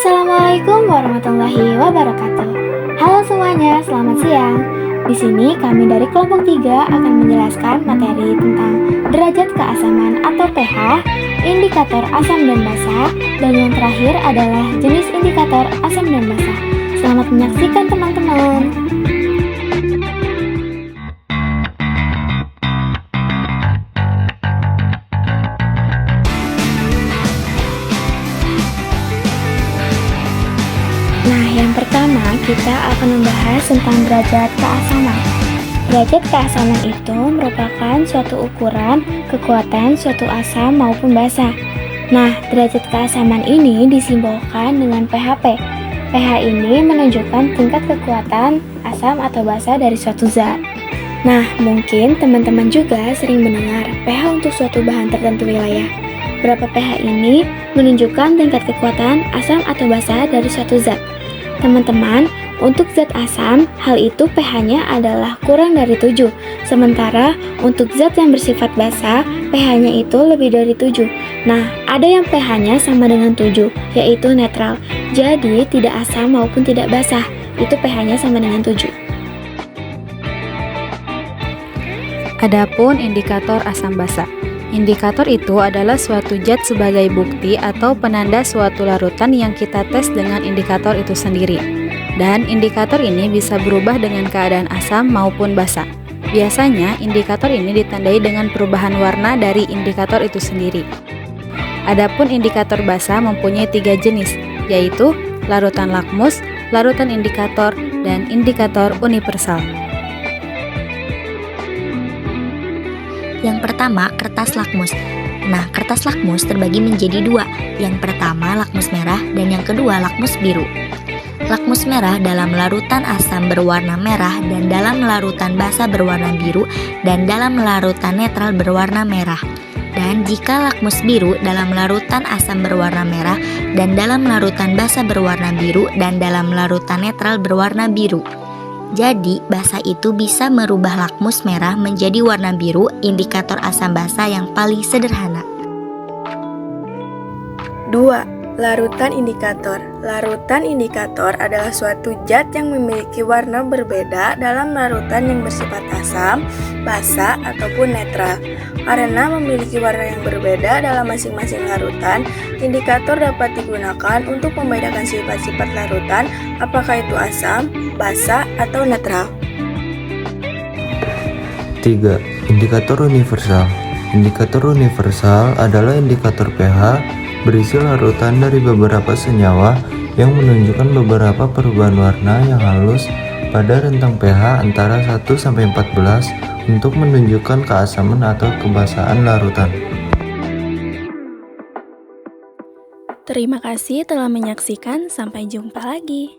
Assalamualaikum warahmatullahi wabarakatuh. Halo semuanya, selamat siang. Di sini kami dari kelompok 3 akan menjelaskan materi tentang derajat keasaman atau pH, indikator asam dan basa, dan yang terakhir adalah jenis indikator asam dan basa. Selamat menyaksikan teman-teman. Nah, yang pertama kita akan membahas tentang derajat keasaman. Derajat keasaman itu merupakan suatu ukuran kekuatan suatu asam maupun basa. Nah, derajat keasaman ini disimbolkan dengan pHp. pH ini menunjukkan tingkat kekuatan asam atau basa dari suatu zat. Nah, mungkin teman-teman juga sering mendengar pH untuk suatu bahan tertentu wilayah. Berapa pH ini menunjukkan tingkat kekuatan asam atau basa dari suatu zat. Teman-teman, untuk zat asam, hal itu pH-nya adalah kurang dari 7. Sementara untuk zat yang bersifat basa, pH-nya itu lebih dari 7. Nah, ada yang pH-nya sama dengan 7, yaitu netral. Jadi, tidak asam maupun tidak basah. Itu pH-nya sama dengan 7. Adapun indikator asam basa. Indikator itu adalah suatu zat sebagai bukti atau penanda suatu larutan yang kita tes dengan indikator itu sendiri. Dan indikator ini bisa berubah dengan keadaan asam maupun basa. Biasanya indikator ini ditandai dengan perubahan warna dari indikator itu sendiri. Adapun indikator basa mempunyai 3 jenis, yaitu larutan lakmus, larutan indikator, dan indikator universal. Yang pertama, kertas lakmus. Nah, kertas lakmus terbagi menjadi 2. Yang pertama, lakmus merah, dan yang kedua, lakmus biru. Lakmus merah dalam larutan asam berwarna merah, dan dalam larutan basa berwarna biru, dan dalam larutan netral berwarna merah. Dan jika lakmus biru dalam larutan asam berwarna merah, dan dalam larutan basa berwarna biru, dan dalam larutan netral berwarna biru. Jadi, basa itu bisa merubah lakmus merah menjadi warna biru, indikator asam basa yang paling sederhana. 2. Larutan indikator. Larutan indikator adalah suatu zat yang memiliki warna berbeda dalam larutan yang bersifat asam, basa, ataupun netral. Karena memiliki warna yang berbeda dalam masing-masing larutan, indikator dapat digunakan untuk membedakan sifat-sifat larutan, apakah itu asam, basa, atau netral. 3. Indikator universal. Indikator universal adalah indikator pH berisi larutan dari beberapa senyawa yang menunjukkan beberapa perubahan warna yang halus pada rentang pH antara 1-14 untuk menunjukkan keasaman atau kebasahan larutan. Terima kasih telah menyaksikan, sampai jumpa lagi.